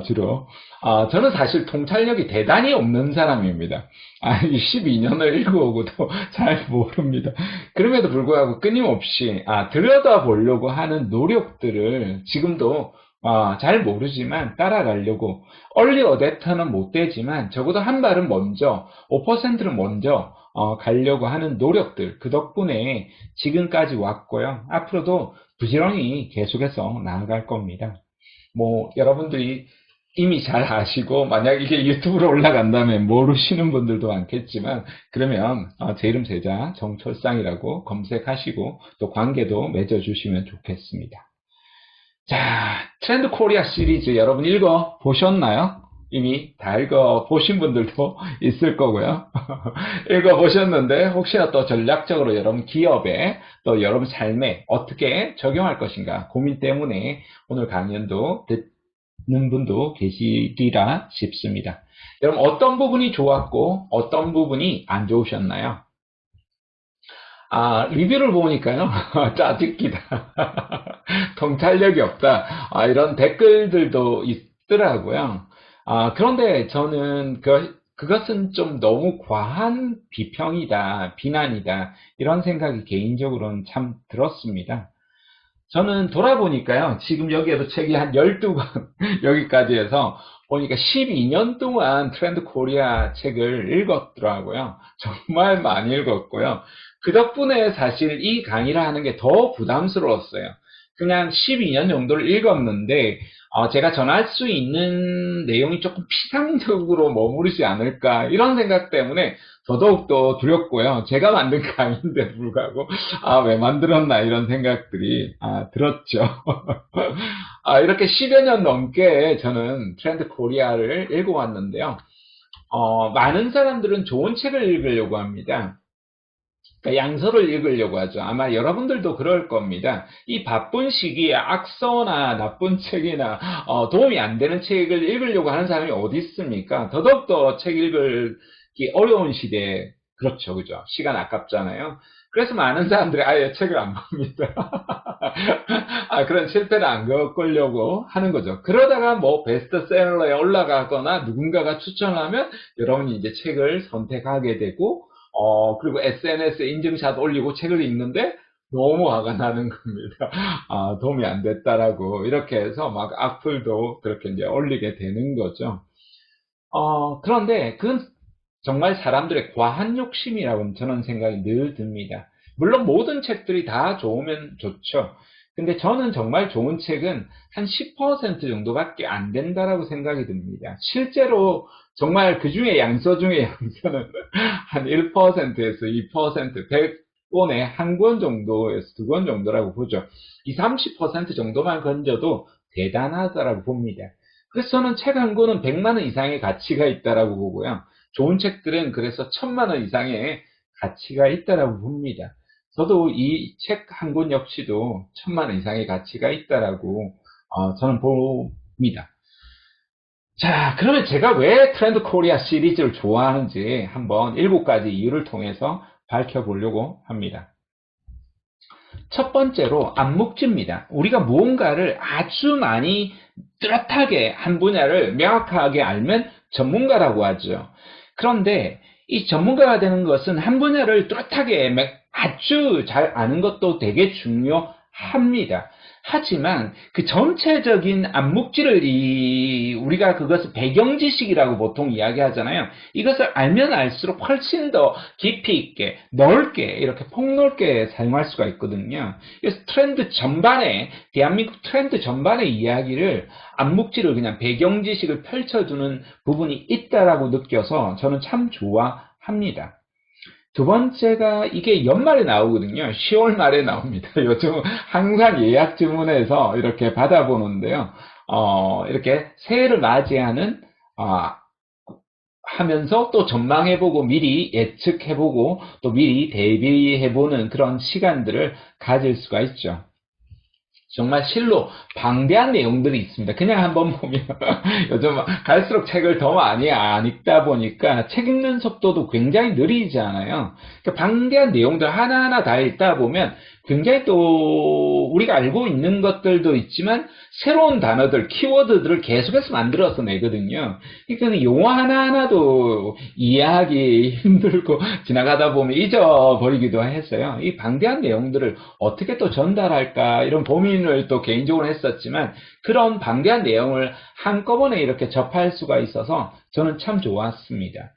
주로. 저는 사실 통찰력이 대단히 없는 사람입니다. 12년을 읽어오고도 잘 모릅니다. 그럼에도 불구하고 끊임없이 들여다 보려고 하는 노력들을 지금도 잘 모르지만 따라가려고 얼리 어댑터는 못 되지만 적어도 한 발은 먼저 5%는 먼저 가려고 하는 노력들 그 덕분에 지금까지 왔고요. 앞으로도 부지런히 계속해서 나아갈 겁니다. 뭐 여러분들이 이미 잘 아시고 만약 이게 유튜브로 올라간다면 모르시는 분들도 많겠지만 그러면 제 이름 제자 정철상이라고 검색하시고 또 관계도 맺어주시면 좋겠습니다. 자, 트렌드 코리아 시리즈 여러분 읽어 보셨나요? 이미 다 읽어 보신 분들도 있을 거고요. 읽어 보셨는데 혹시나 또 전략적으로 여러분 기업에 또 여러분 삶에 어떻게 적용할 것인가 고민 때문에 오늘 강연도 듣는 분도 계시리라 싶습니다. 여러분 어떤 부분이 좋았고 어떤 부분이 안 좋으셨나요? 리뷰를 보니까요. 짜증기다. 통찰력이 없다. 이런 댓글들도 있더라고요. 그런데 저는 그것은 좀 너무 과한 비평이다, 비난이다, 이런 생각이 개인적으로는 참 들었습니다. 저는 돌아보니까요, 지금 여기에도 책이 한 12권, 여기까지 해서 보니까 12년 동안 트렌드 코리아 책을 읽었더라고요. 정말 많이 읽었고요. 그 덕분에 사실 이 강의를 하는 게 더 부담스러웠어요. 그냥 12년 정도를 읽었는데, 제가 전할 수 있는 내용이 조금 피상적으로 머무르지 않을까, 이런 생각 때문에 더더욱더 두렵고요. 제가 만든 강의인데 불구하고, 왜 만들었나, 이런 생각들이, 들었죠. 이렇게 10여 년 넘게 저는 트렌드 코리아를 읽어왔는데요. 많은 사람들은 좋은 책을 읽으려고 합니다. 그러니까 양서를 읽으려고 하죠. 아마 여러분들도 그럴 겁니다. 이 바쁜 시기에 악서나 나쁜 책이나 도움이 안 되는 책을 읽으려고 하는 사람이 어디 있습니까? 더더욱더 책 읽기 어려운 시대에 그렇죠, 그죠? 시간 아깝잖아요. 그래서 많은 사람들이 아예 책을 안 봅니다. 그런 실패를 안 겪으려고 하는 거죠. 그러다가 뭐 베스트셀러에 올라가거나 누군가가 추천하면 여러분이 이제 책을 선택하게 되고 그리고 SNS에 인증샷 올리고 책을 읽는데 너무 화가 나는 겁니다. 도움이 안 됐다라고 이렇게 해서 막 악플도 그렇게 이제 올리게 되는 거죠. 그런데 그건 정말 사람들의 과한 욕심이라고 저는 생각이 늘 듭니다. 물론 모든 책들이 다 좋으면 좋죠. 근데 저는 정말 좋은 책은 한 10% 정도밖에 안 된다라고 생각이 듭니다. 실제로 정말 그 중에 양서 중에 양서는 한 1%에서 2%, 100권에 한 권 정도에서 두 권 정도라고 보죠. 이 30% 정도만 건져도 대단하다라고 봅니다. 그래서 저는 책 한 권은 100만 원 이상의 가치가 있다라고 보고요. 좋은 책들은 그래서 1000만 원 이상의 가치가 있다라고 봅니다. 저도 이 책 한 권 역시도 1000만 원 이상의 가치가 있다라고 저는 봅니다. 자, 그러면 제가 왜 트렌드 코리아 시리즈를 좋아하는지 한번 7가지 이유를 통해서 밝혀보려고 합니다. 첫 번째로 암묵지입니다. 우리가 무언가를 아주 많이 뚜렷하게 한 분야를 명확하게 알면 전문가라고 하죠. 그런데 이 전문가가 되는 것은 한 분야를 뚜렷하게 아주 잘 아는 것도 되게 중요합니다. 하지만 그 전체적인 암묵지를 우리가 그것을 배경지식이라고 보통 이야기하잖아요. 이것을 알면 알수록 훨씬 더 깊이 있게 넓게 이렇게 폭넓게 사용할 수가 있거든요. 그래서 트렌드 전반에 대한민국 트렌드 전반의 이야기를 암묵지를 그냥 배경지식을 펼쳐주는 부분이 있다라고 느껴서 저는 참 좋아합니다. 두 번째가 이게 연말에 나오거든요. 10월 말에 나옵니다. 요즘 항상 예약 주문해서 이렇게 받아보는데요. 이렇게 새해를 맞이하는, 하면서 또 전망해보고 미리 예측해보고 또 미리 대비해보는 그런 시간들을 가질 수가 있죠. 정말 실로 방대한 내용들이 있습니다. 그냥 한번 보면 요즘 갈수록 책을 더 많이 안 읽다 보니까 책 읽는 속도도 굉장히 느리잖아요. 그러니까 방대한 내용들 하나하나 다 읽다 보면 굉장히 또 우리가 알고 있는 것들도 있지만 새로운 단어들, 키워드들을 계속해서 만들어서 내거든요. 그러니까 용어 하나하나도 이해하기 힘들고 지나가다 보면 잊어버리기도 했어요. 이 방대한 내용들을 어떻게 또 전달할까 이런 고민을 또 개인적으로 했었지만 그런 방대한 내용을 한꺼번에 이렇게 접할 수가 있어서 저는 참 좋았습니다.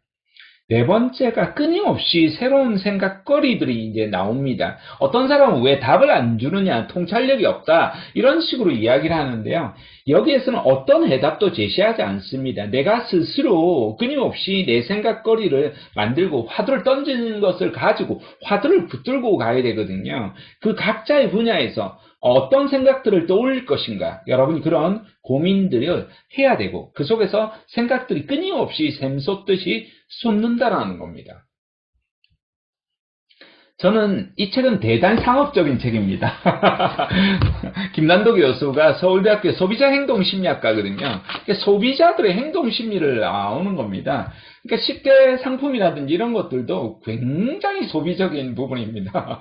네 번째가 끊임없이 새로운 생각거리들이 이제 나옵니다. 어떤 사람은 왜 답을 안 주느냐, 통찰력이 없다, 이런 식으로 이야기를 하는데요. 여기에서는 어떤 해답도 제시하지 않습니다. 내가 스스로 끊임없이 내 생각거리를 만들고 화두를 던지는 것을 가지고 화두를 붙들고 가야 되거든요. 그 각자의 분야에서 어떤 생각들을 떠올릴 것인가, 여러분이 그런 고민들을 해야 되고 그 속에서 생각들이 끊임없이 샘솟듯이 솟는다라는 겁니다. 저는 이 책은 대단히 상업적인 책입니다. 김난도 교수가 서울대학교 소비자행동심리학과거든요. 소비자들의 행동심리를 나오는 겁니다. 그러니까 10대 상품이라든지 이런 것들도 굉장히 소비적인 부분입니다.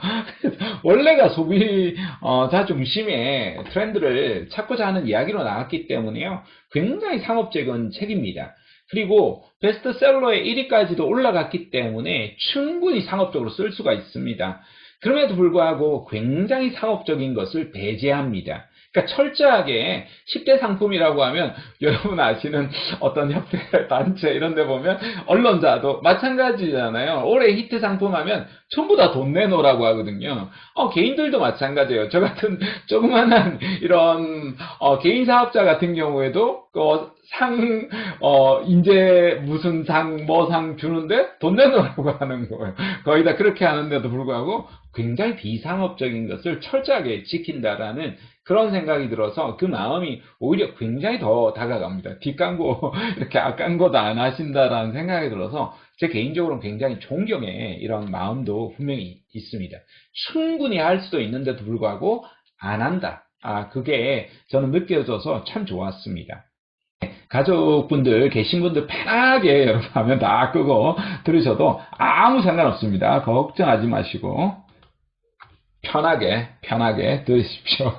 원래가 소비자 중심의 트렌드를 찾고자 하는 이야기로 나왔기 때문에요. 굉장히 상업적인 책입니다. 그리고 베스트셀러의 1위까지도 올라갔기 때문에 충분히 상업적으로 쓸 수가 있습니다. 그럼에도 불구하고 굉장히 상업적인 것을 배제합니다. 그러니까 철저하게 10대 상품이라고 하면 여러분 아시는 어떤 협회, 단체 이런 데 보면 언론사도 마찬가지잖아요. 올해 히트 상품 하면 전부 다 돈 내놓으라고 하거든요. 개인들도 마찬가지예요. 저 같은 조그만한 이런 개인 사업자 같은 경우에도 이제 무슨 뭐 상 주는데 돈 내놓으라고 하는 거예요. 거의 다 그렇게 하는데도 불구하고 굉장히 비상업적인 것을 철저하게 지킨다라는 그런 생각이 들어서 그 마음이 오히려 굉장히 더 다가갑니다. 뒷광고, 이렇게 앞광고도 안 하신다라는 생각이 들어서 제 개인적으로는 굉장히 존경의 이런 마음도 분명히 있습니다. 충분히 할 수도 있는데도 불구하고 안 한다. 그게 저는 느껴져서 참 좋았습니다. 가족분들 계신 분들 편하게 여러분 화면 다 끄고 들으셔도 아무 상관없습니다. 걱정하지 마시고 편하게 들으십시오.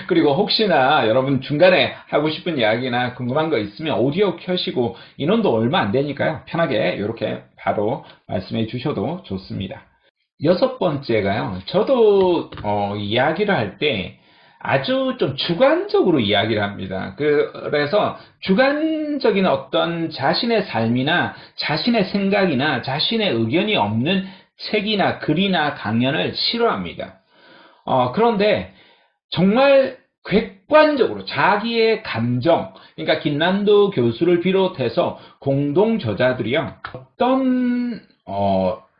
그리고 혹시나 여러분 중간에 하고 싶은 이야기나 궁금한 거 있으면 오디오 켜시고 인원도 얼마 안 되니까요. 편하게 이렇게 바로 말씀해 주셔도 좋습니다. 여섯 번째가요. 저도 이야기를 할 때 아주 좀 주관적으로 이야기를 합니다. 그래서 주관적인 어떤 자신의 삶이나 자신의 생각이나 자신의 의견이 없는 책이나 글이나 강연을 싫어합니다. 그런데 정말 객관적으로 자기의 감정, 그러니까 김난도 교수를 비롯해서 공동 저자들이요, 어떤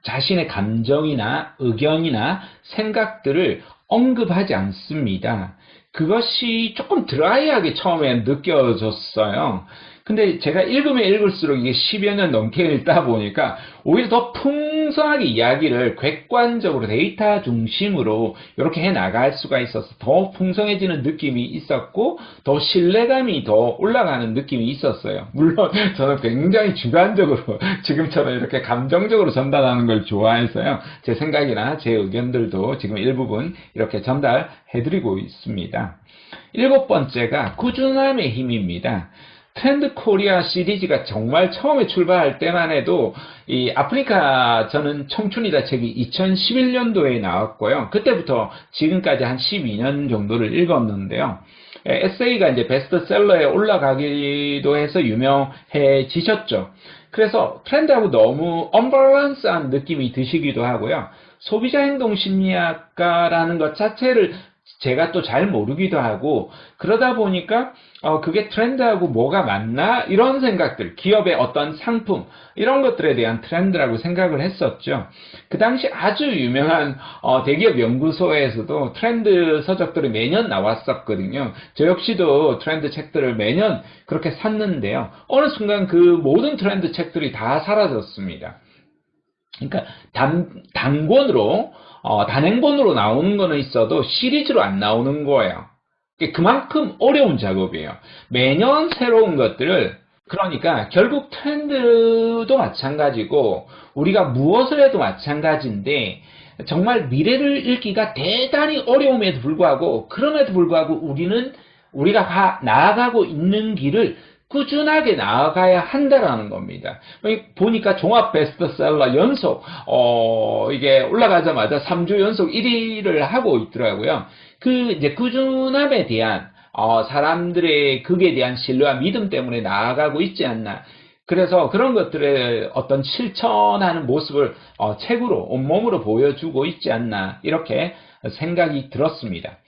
자신의 감정이나 의견이나 생각들을 언급하지 않습니다. 그것이 조금 드라이하게 처음에 느껴졌어요. 근데 제가 읽으면 읽을수록 이게 10여 년 넘게 읽다 보니까 오히려 더 풍성하게 이야기를 객관적으로 데이터 중심으로 이렇게 해 나갈 수가 있어서 더 풍성해지는 느낌이 있었고 더 신뢰감이 더 올라가는 느낌이 있었어요. 물론 저는 굉장히 주관적으로 지금처럼 이렇게 감정적으로 전달하는 걸 좋아해서요. 제 생각이나 제 의견들도 지금 일부분 이렇게 전달해드리고 있습니다. 일곱 번째가 꾸준함의 힘입니다. 트렌드 코리아 시리즈가 정말 처음에 출발할 때만 해도 이 아프리카 저는 청춘이다 책이 2011년도에 나왔고요. 그때부터 지금까지 한 12년 정도를 읽었는데요. 에세이가 이제 베스트셀러에 올라가기도 해서 유명해지셨죠. 그래서 트렌드하고 너무 언밸런스한 느낌이 드시기도 하고요. 소비자 행동 심리학과라는 것 자체를 제가 또 잘 모르기도 하고 그러다 보니까 그게 트렌드하고 뭐가 맞나 이런 생각들, 기업의 어떤 상품 이런 것들에 대한 트렌드라고 생각을 했었죠. 그 당시 아주 유명한 대기업 연구소에서도 트렌드 서적들이 매년 나왔었거든요. 저 역시도 트렌드 책들을 매년 그렇게 샀는데요. 어느 순간 그 모든 트렌드 책들이 다 사라졌습니다. 그러니까 단권으로 단행본으로 나오는 거는 있어도 시리즈로 안 나오는 거예요. 그만큼 어려운 작업이에요. 매년 새로운 것들을, 그러니까 결국 트렌드도 마찬가지고 우리가 무엇을 해도 마찬가지인데, 정말 미래를 읽기가 대단히 어려움에도 불구하고, 그럼에도 불구하고 우리가 나아가고 있는 길을 꾸준하게 나아가야 한다라는 겁니다. 보니까 종합 베스트셀러 연속, 이게 올라가자마자 3주 연속 1위를 하고 있더라고요. 이제 꾸준함에 대한, 사람들의 극에 대한 신뢰와 믿음 때문에 나아가고 있지 않나. 그래서 그런 것들의 어떤 실천하는 모습을 책으로, 온몸으로 보여주고 있지 않나. 이렇게 생각이 들었습니다.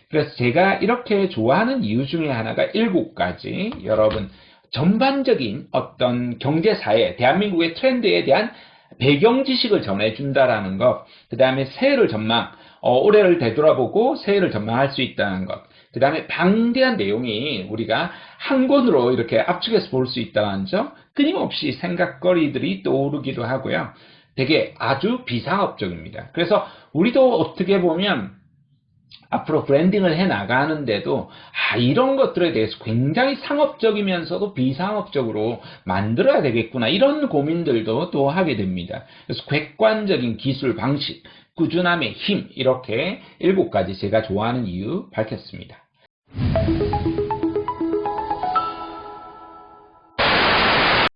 그래서 제가 이렇게 좋아하는 이유 중에 하나가 7가지, 여러분 전반적인 어떤 경제사회, 대한민국의 트렌드에 대한 배경 지식을 전해준다라는 것, 그 다음에 새해를 올해를 되돌아보고 새해를 전망할 수 있다는 것, 그 다음에 방대한 내용이 우리가 한 권으로 이렇게 압축해서 볼 수 있다는 점, 끊임없이 생각거리들이 떠오르기도 하고요. 되게 아주 비상업적입니다. 그래서 우리도 어떻게 보면 앞으로 브랜딩을 해 나가는데도 이런 것들에 대해서 굉장히 상업적이면서도 비상업적으로 만들어야 되겠구나, 이런 고민들도 또 하게 됩니다. 그래서 객관적인 기술 방식, 꾸준함의 힘, 이렇게 7가지 제가 좋아하는 이유 밝혔습니다.